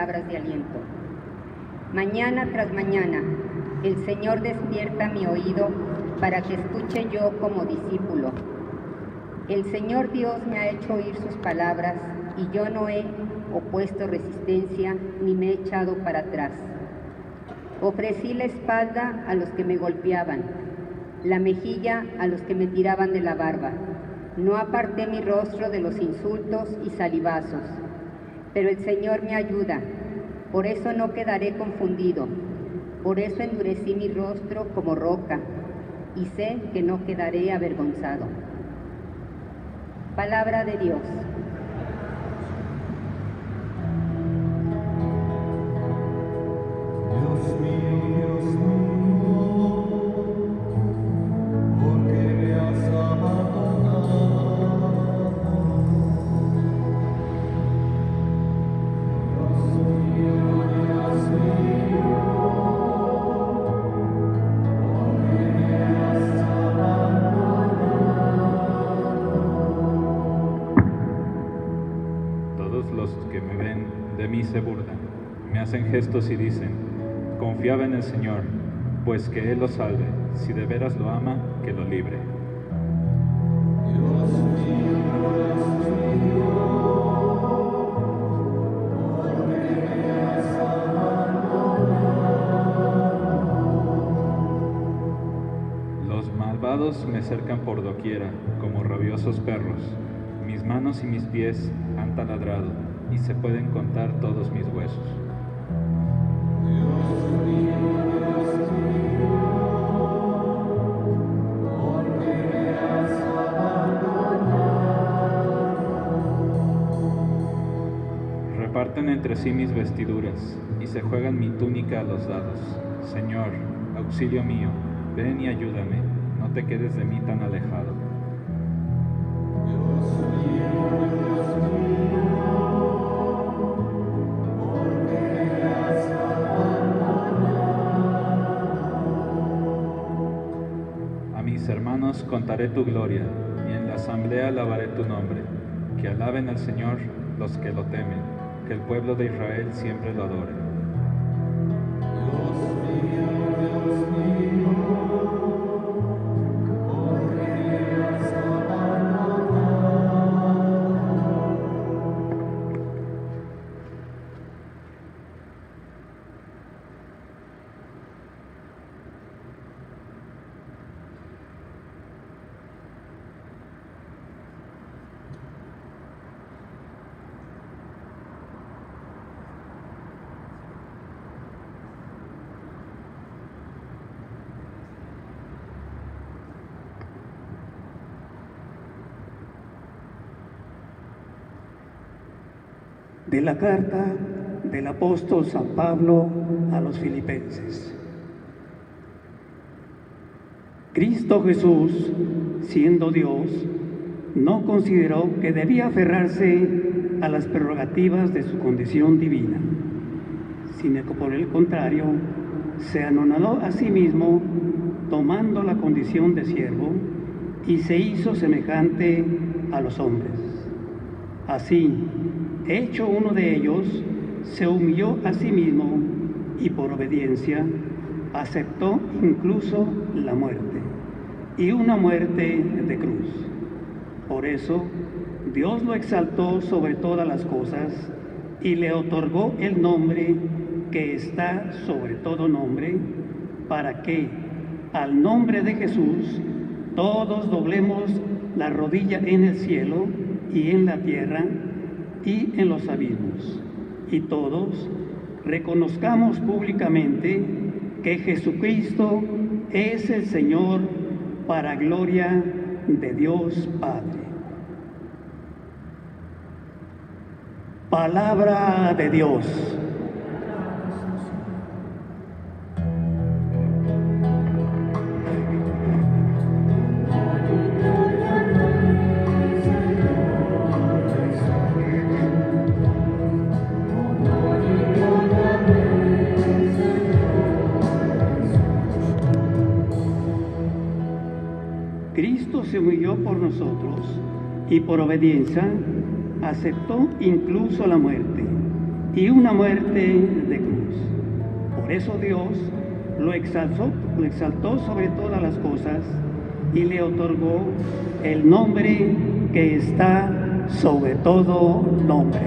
palabras de aliento. Mañana tras mañana, el Señor despierta mi oído para que escuche yo como discípulo. El Señor Dios me ha hecho oír sus palabras y yo no he opuesto resistencia ni me he echado para atrás. Ofrecí la espalda a los que me golpeaban, la mejilla a los que me tiraban de la barba. No aparté mi rostro de los insultos y salivazos, pero el Señor me ayuda, por eso no quedaré confundido, por eso endurecí mi rostro como roca, y sé que no quedaré avergonzado. Palabra de Dios. Dios mío, ¿por qué me has abandonado? Dios mío, ¿por qué me has abandonado? Todos los que me ven de mí se burlan, me hacen gestos y dicen: confiaba en el Señor, pues que Él lo salve, si de veras lo ama, que lo libre. Dios mío, ¿por qué me has abandonado? Los malvados me cercan por doquiera, como rabiosos perros. Mis manos y mis pies han taladrado, y se pueden contar todos mis huesos. Reparten entre sí mis vestiduras, y se juegan mi túnica a los dados. Señor, auxilio mío, ven y ayúdame, no te quedes de mí tan alejado. A mis hermanos contaré tu gloria, y en la asamblea alabaré tu nombre. Que alaben al Señor los que lo temen, que el pueblo de Israel siempre lo adore. Dios mío, ¿por qué me has abandonado? De la carta del apóstol San Pablo a los Filipenses. Cristo Jesús, siendo Dios, no consideró que debía aferrarse a las prerrogativas de su condición divina, sino que por el contrario, se anonadó a sí mismo, tomando la condición de siervo, y se hizo semejante a los hombres. Así, hecho uno de ellos, se humilló a sí mismo y por obediencia aceptó incluso la muerte, y una muerte de cruz. Por eso, Dios lo exaltó sobre todas las cosas y le otorgó el nombre que está sobre todo nombre, para que, al nombre de Jesús, todos doblemos la rodilla en el cielo y en la tierra y en los abismos, y todos reconozcamos públicamente que Jesucristo es el Señor, para gloria de Dios Padre. Palabra de Dios. Cristo se humilló por nosotros y por obediencia aceptó incluso la muerte, y una muerte de cruz. Por eso Dios lo exaltó sobre todas las cosas y le otorgó el nombre que está sobre todo nombre.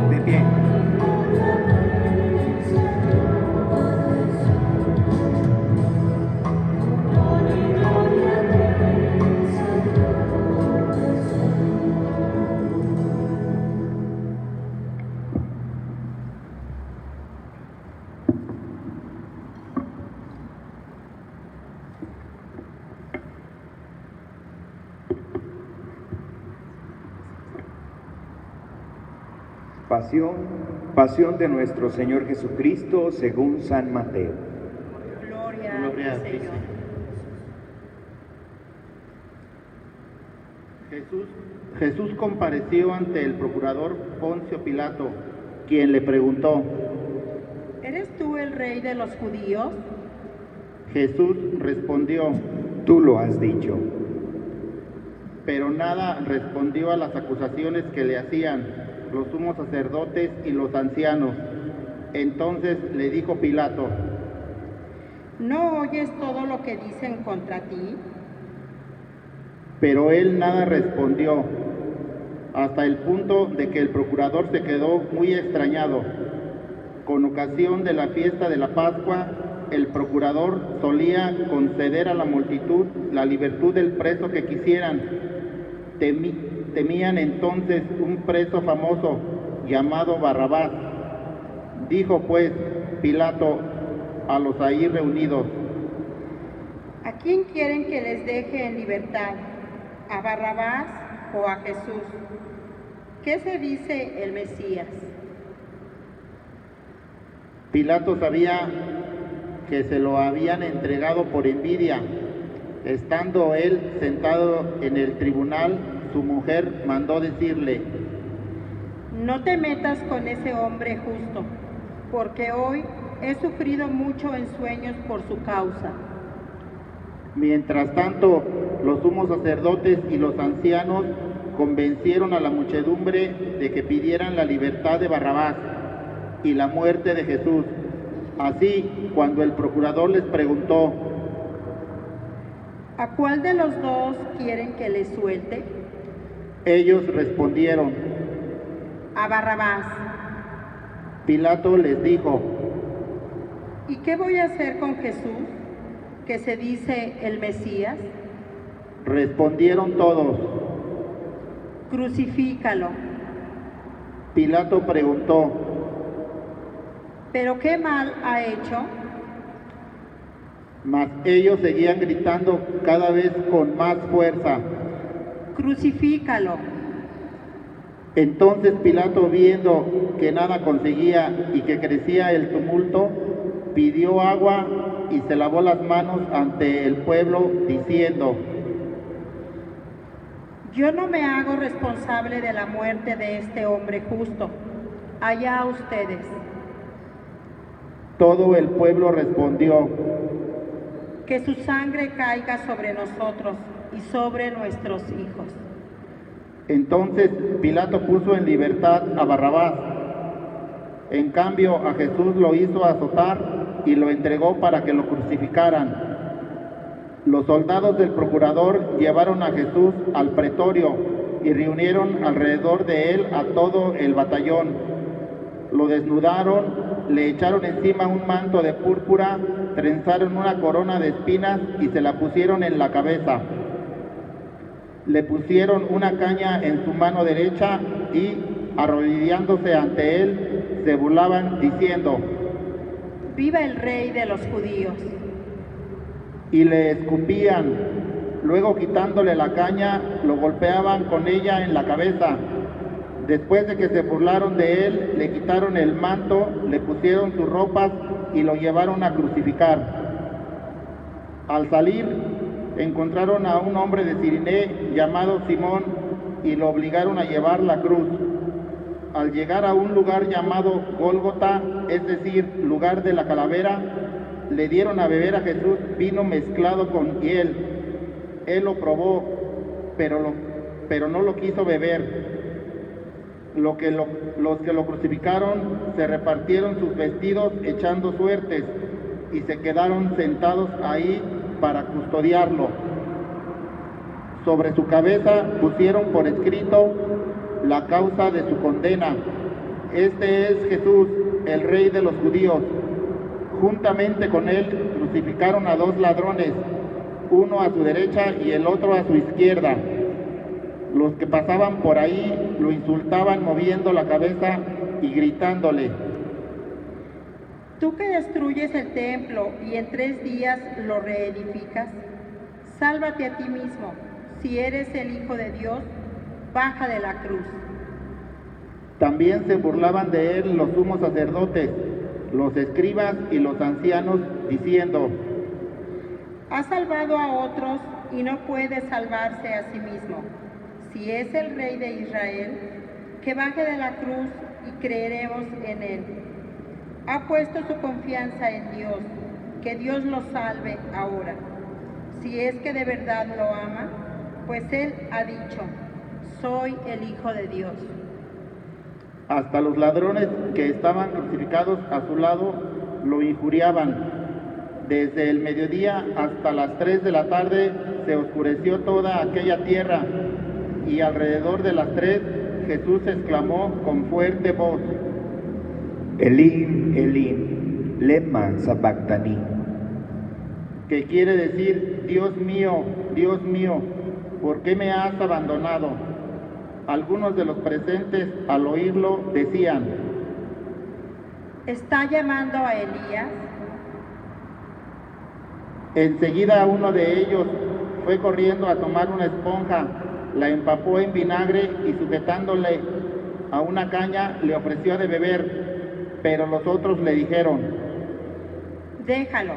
De pie. Pasión de nuestro Señor Jesucristo según San Mateo. Gloria a ti, Señor. Jesús compareció ante el procurador Poncio Pilato, quien le preguntó: ¿Eres tú el rey de los judíos? Jesús respondió: Tú lo has dicho. Pero nada respondió a las acusaciones que le hacían los sumos sacerdotes y los ancianos. Entonces le dijo Pilato: ¿No oyes todo lo que dicen contra ti? Pero él nada respondió, hasta el punto de que el procurador se quedó muy extrañado. Con ocasión de la fiesta de la Pascua, el procurador solía conceder a la multitud la libertad del preso que quisieran. Temían entonces un preso famoso llamado Barrabás. Dijo pues Pilato a los ahí reunidos: ¿A quién quieren que les deje en libertad? ¿A Barrabás o a Jesús? ¿Qué se dice el Mesías? Pilato sabía que se lo habían entregado por envidia. Estando él sentado en el tribunal, su mujer mandó decirle: No te metas con ese hombre justo, porque hoy he sufrido mucho en sueños por su causa. Mientras tanto, los sumos sacerdotes y los ancianos convencieron a la muchedumbre de que pidieran la libertad de Barrabás y la muerte de Jesús. Así, cuando el procurador les preguntó: ¿A cuál de los dos quieren que les suelte? Ellos respondieron: A Barrabás. Pilato les dijo: ¿Y qué voy a hacer con Jesús, que se dice el Mesías? Respondieron todos: Crucifícalo. Pilato preguntó: ¿Pero qué mal ha hecho? Mas ellos seguían gritando cada vez con más fuerza: Crucifícalo. Entonces Pilato, viendo que nada conseguía y que crecía el tumulto, pidió agua y se lavó las manos ante el pueblo, diciendo: Yo no me hago responsable de la muerte de este hombre justo. Allá ustedes. Todo el pueblo respondió: Que su sangre caiga sobre nosotros y sobre nuestros hijos. Entonces Pilato puso en libertad a Barrabás. En cambio, a Jesús lo hizo azotar y lo entregó para que lo crucificaran. Los soldados del procurador llevaron a Jesús al pretorio y reunieron alrededor de él a todo el batallón. Lo desnudaron, le echaron encima un manto de púrpura, trenzaron una corona de espinas y se la pusieron en la cabeza. Le pusieron una caña en su mano derecha y, arrodillándose ante él, se burlaban diciendo: ¡Viva el Rey de los judíos! Y le escupían. Luego, quitándole la caña, lo golpeaban con ella en la cabeza. Después de que se burlaron de él, le quitaron el manto, le pusieron sus ropas y lo llevaron a crucificar. Al salir, encontraron a un hombre de Cirené llamado Simón y lo obligaron a llevar la cruz. Al llegar a un lugar llamado Gólgota, es decir, lugar de la calavera, le dieron a beber a Jesús vino mezclado con hiel. Él lo probó, pero no lo quiso beber. los que lo crucificaron se repartieron sus vestidos echando suertes y se quedaron sentados ahí para custodiarlo. Sobre su cabeza pusieron por escrito la causa de su condena. Este es Jesús, el Rey de los judíos. Juntamente con él crucificaron a 2 ladrones, uno a su derecha y el otro a su izquierda. Los que pasaban por ahí lo insultaban moviendo la cabeza y gritándole: Tú que destruyes el templo y en 3 días lo reedificas, sálvate a ti mismo. Si eres el Hijo de Dios, baja de la cruz. También se burlaban de él los sumos sacerdotes, los escribas y los ancianos, diciendo: Ha salvado a otros y no puede salvarse a sí mismo. Si es el Rey de Israel, que baje de la cruz y creeremos en él. Ha puesto su confianza en Dios, que Dios lo salve ahora. Si es que de verdad lo ama, pues él ha dicho: soy el Hijo de Dios. Hasta los ladrones que estaban crucificados a su lado lo injuriaban. Desde el mediodía hasta las 3 de la tarde se oscureció toda aquella tierra, y alrededor de las 3 Jesús exclamó con fuerte voz: Elim, Elim, lema sabactani, que quiere decir: Dios mío, ¿por qué me has abandonado? Algunos de los presentes al oírlo decían: ¿Está llamando a Elías? Enseguida uno de ellos fue corriendo a tomar una esponja, la empapó en vinagre y sujetándole a una caña le ofreció de beber, pero los otros le dijeron: Déjalo,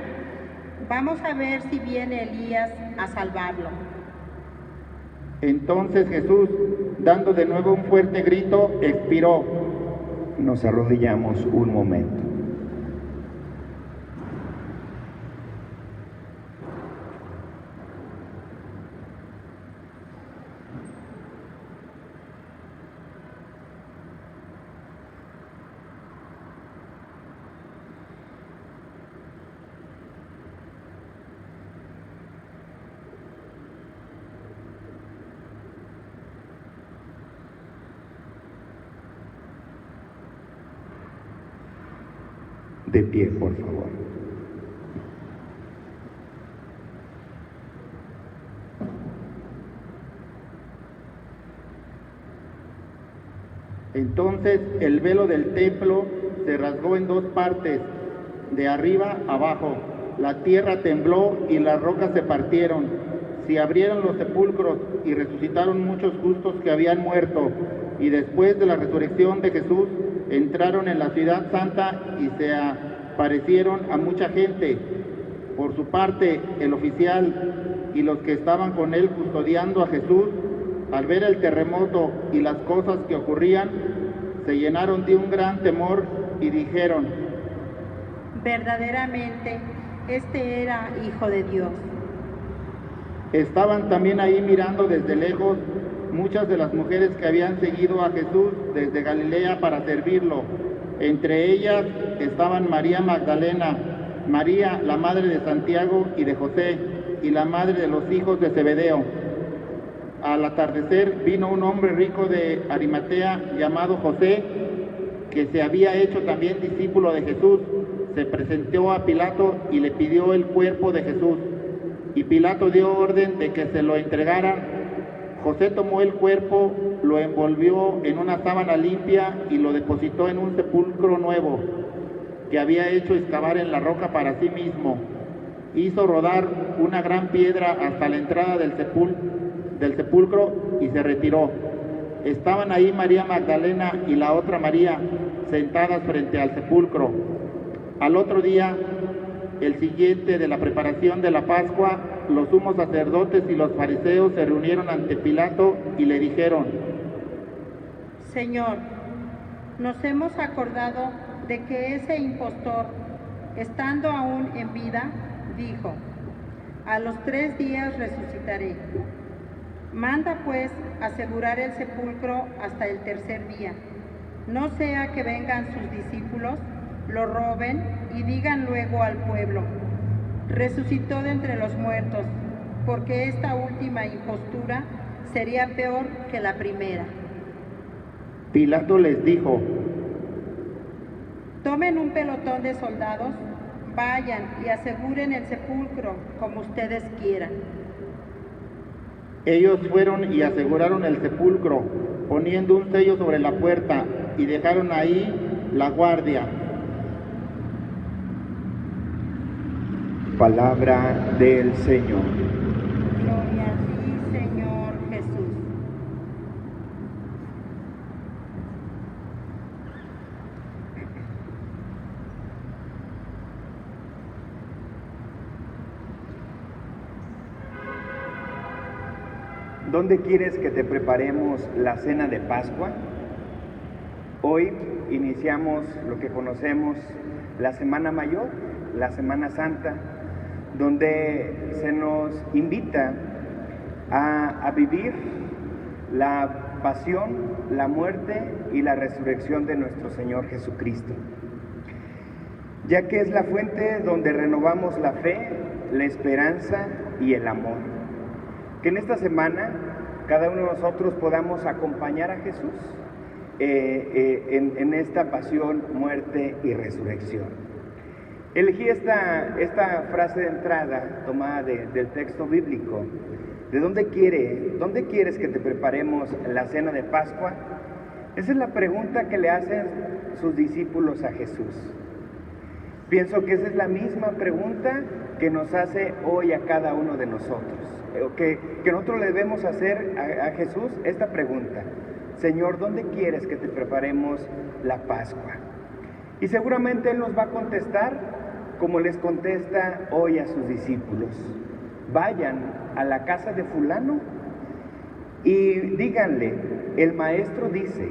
vamos a ver si viene Elías a salvarlo. Entonces Jesús, dando de nuevo un fuerte grito, expiró. Nos arrodillamos un momento. De pie, por favor. Entonces el velo del templo se rasgó en 2 partes, de arriba abajo. La tierra tembló y las rocas se partieron. Se abrieron los sepulcros y resucitaron muchos justos que habían muerto. Y después de la resurrección de Jesús, entraron en la ciudad santa y se aparecieron a mucha gente. Por su parte, el oficial y los que estaban con él custodiando a Jesús, al ver el terremoto y las cosas que ocurrían, se llenaron de un gran temor y dijeron: verdaderamente, este era Hijo de Dios. Estaban también ahí mirando desde lejos muchas de las mujeres que habían seguido a Jesús desde Galilea para servirlo. Entre ellas estaban María Magdalena, María, la madre de Santiago y de José, y la madre de los hijos de Zebedeo. Al atardecer vino un hombre rico de Arimatea llamado José, que se había hecho también discípulo de Jesús. Se presentó a Pilato y le pidió el cuerpo de Jesús. Y Pilato dio orden de que se lo entregaran. José tomó el cuerpo, lo envolvió en una sábana limpia y lo depositó en un sepulcro nuevo que había hecho excavar en la roca para sí mismo. Hizo rodar una gran piedra hasta la entrada del sepulcro y se retiró. Estaban ahí María Magdalena y la otra María sentadas frente al sepulcro. Al otro día, el siguiente de la preparación de la Pascua, los sumos sacerdotes y los fariseos se reunieron ante Pilato y le dijeron: Señor, nos hemos acordado de que ese impostor, estando aún en vida, dijo: a los 3 días resucitaré. Manda pues asegurar el sepulcro hasta el tercer día. No sea que vengan sus discípulos, lo roben y digan luego al pueblo: resucitó de entre los muertos, porque esta última impostura sería peor que la primera. Pilato les dijo: Tomen un pelotón de soldados, vayan y aseguren el sepulcro como ustedes quieran. Ellos fueron y aseguraron el sepulcro, poniendo un sello sobre la puerta, y dejaron ahí la guardia. Palabra del Señor. Gloria a ti, Señor Jesús. ¿Dónde quieres que te preparemos la cena de Pascua? Hoy iniciamos lo que conocemos la Semana Mayor, la Semana Santa, donde se nos invita a vivir la pasión, la muerte y la resurrección de nuestro Señor Jesucristo, ya que es la fuente donde renovamos la fe, la esperanza y el amor. Que en esta semana cada uno de nosotros podamos acompañar a Jesús en esta pasión, muerte y resurrección. Elegí esta frase de entrada tomada del texto bíblico. ¿De dónde quieres que te preparemos la cena de Pascua? Esa es la pregunta que le hacen sus discípulos a Jesús. Pienso que esa es la misma pregunta que nos hace hoy a cada uno de nosotros. Que nosotros le debemos hacer a Jesús esta pregunta: Señor, ¿dónde quieres que te preparemos la Pascua? Y seguramente Él nos va a contestar como les contesta hoy a sus discípulos: vayan a la casa de fulano y díganle, el maestro dice,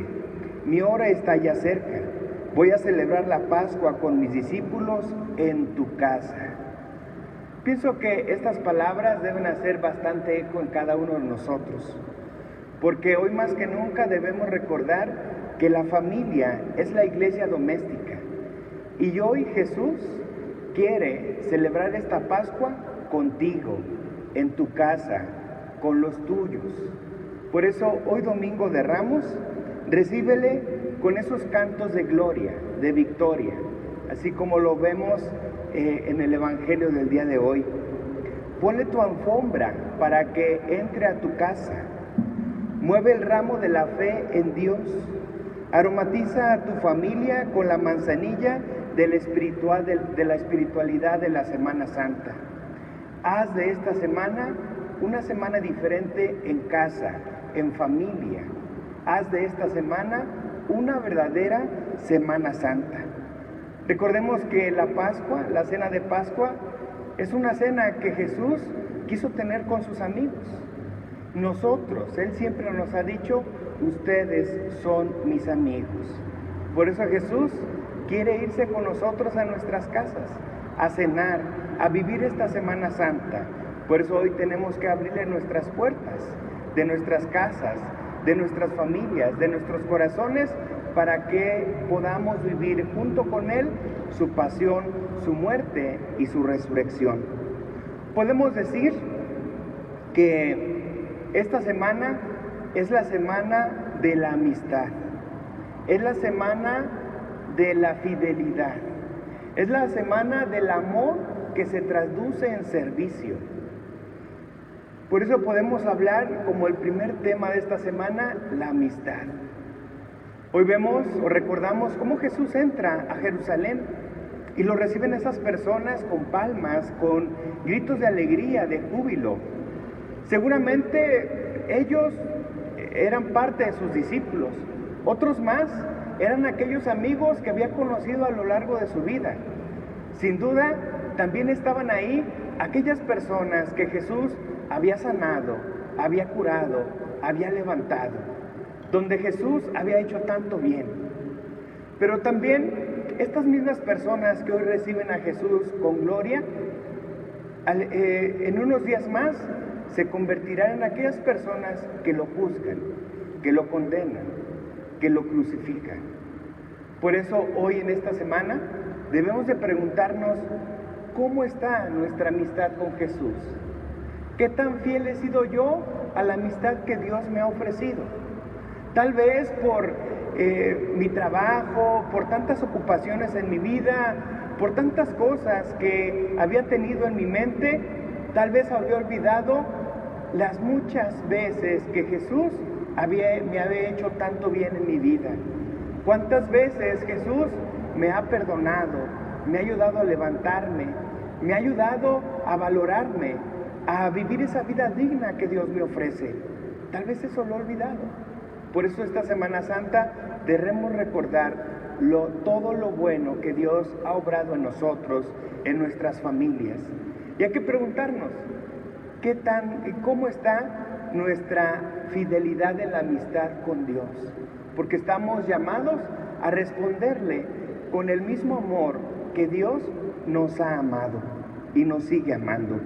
mi hora está ya cerca, voy a celebrar la Pascua con mis discípulos en tu casa. Pienso que estas palabras deben hacer bastante eco en cada uno de nosotros, porque hoy más que nunca debemos recordar que la familia es la iglesia doméstica, y hoy Jesús quiere celebrar esta Pascua contigo, en tu casa, con los tuyos. Por eso hoy Domingo de Ramos, recíbele con esos cantos de gloria, de victoria, así como lo vemos en el Evangelio del día de hoy. Ponle tu alfombra para que entre a tu casa. Mueve el ramo de la fe en Dios. Aromatiza a tu familia con la manzanilla de la espiritualidad de la Semana Santa. Haz de esta semana una semana diferente en casa, en familia. Haz de esta semana una verdadera Semana Santa. Recordemos que la Pascua, la cena de Pascua, es una cena que Jesús quiso tener con sus amigos. Nosotros, Él siempre nos ha dicho, ustedes son mis amigos. Por eso Jesús quiere irse con nosotros a nuestras casas, a cenar, a vivir esta Semana Santa. Por eso hoy tenemos que abrirle nuestras puertas de nuestras casas, de nuestras familias, de nuestros corazones, para que podamos vivir junto con Él su pasión, su muerte y su resurrección. Podemos decir que esta semana es la semana de la amistad, es la semana de la fidelidad, es la semana del amor que se traduce en servicio. Por eso podemos hablar como el primer tema de esta semana, la amistad. Hoy vemos o recordamos cómo Jesús entra a Jerusalén y lo reciben esas personas con palmas, con gritos de alegría, de júbilo. Seguramente ellos eran parte de sus discípulos, otros más eran aquellos amigos que había conocido a lo largo de su vida. Sin duda, también estaban ahí aquellas personas que Jesús había sanado, había curado, había levantado, donde Jesús había hecho tanto bien. Pero también estas mismas personas que hoy reciben a Jesús con gloria, en unos días más se convertirán en aquellas personas que lo juzgan, que lo condenan, que lo crucifican. Por eso hoy en esta semana debemos de preguntarnos, ¿cómo está nuestra amistad con Jesús? ¿Qué tan fiel he sido yo a la amistad que Dios me ha ofrecido? Tal vez por mi trabajo, por tantas ocupaciones en mi vida, por tantas cosas que había tenido en mi mente, tal vez había olvidado las muchas veces que Jesús me había hecho tanto bien en mi vida. ¿Cuántas veces Jesús me ha perdonado, me ha ayudado a levantarme, me ha ayudado a valorarme, a vivir esa vida digna que Dios me ofrece? Tal vez eso lo he olvidado. Por eso esta Semana Santa debemos recordar todo lo bueno que Dios ha obrado en nosotros, en nuestras familias. Y hay que preguntarnos, ¿cómo está nuestra fidelidad en la amistad con Dios? Porque estamos llamados a responderle con el mismo amor que Dios nos ha amado y nos sigue amando.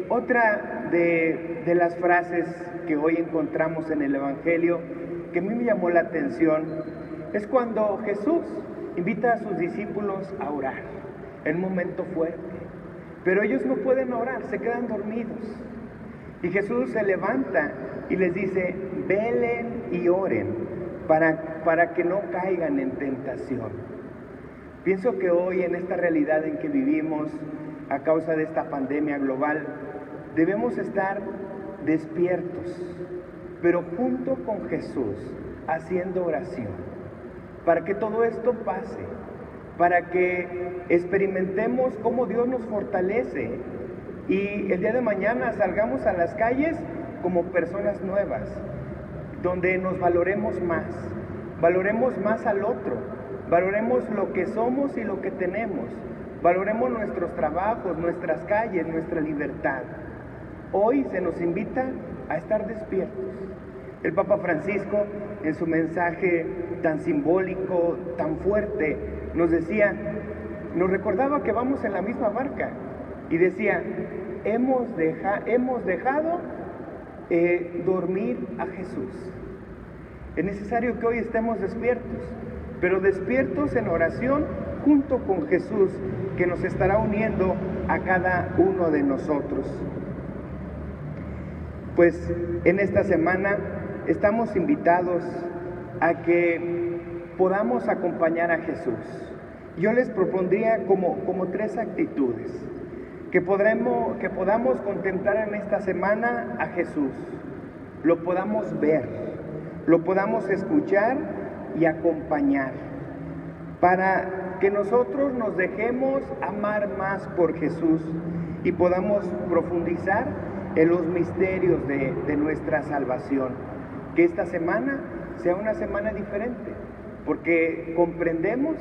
Otra de las frases que hoy encontramos en el Evangelio que a mí me llamó la atención es cuando Jesús invita a sus discípulos a orar en un momento fuerte, pero ellos no pueden orar, se quedan dormidos. Y Jesús se levanta y les dice, velen y oren para que no caigan en tentación. Pienso que hoy en esta realidad en que vivimos a causa de esta pandemia global, debemos estar despiertos, pero junto con Jesús, haciendo oración, para que todo esto pase, para que experimentemos cómo Dios nos fortalece y el día de mañana salgamos a las calles como personas nuevas, donde nos valoremos más al otro, valoremos lo que somos y lo que tenemos, valoremos nuestros trabajos, nuestras calles, nuestra libertad. Hoy se nos invita a estar despiertos. El Papa Francisco, en su mensaje tan simbólico, tan fuerte, nos recordaba que vamos en la misma barca y decía, hemos dejado dormir a Jesús. Es necesario que hoy estemos despiertos, pero despiertos en oración junto con Jesús, que nos estará uniendo a cada uno de nosotros. Pues en esta semana estamos invitados a que podamos acompañar a Jesús. Yo les propondría como 3 actitudes, que podamos contemplar en esta semana a Jesús, lo podamos ver, lo podamos escuchar y acompañar, para que nosotros nos dejemos amar más por Jesús y podamos profundizar en los misterios de nuestra salvación. Que esta semana sea una semana diferente, porque comprendemos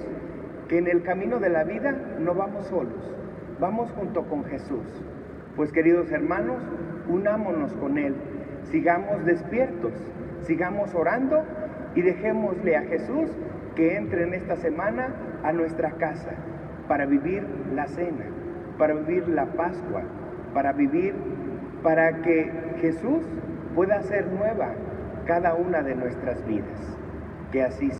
que en el camino de la vida no vamos solos, vamos junto con Jesús. Pues queridos hermanos, unámonos con Él, sigamos despiertos, sigamos orando y dejémosle a Jesús que entre en esta semana a nuestra casa para vivir la cena, para vivir la Pascua, para que Jesús pueda hacer nueva cada una de nuestras vidas. Que así sea.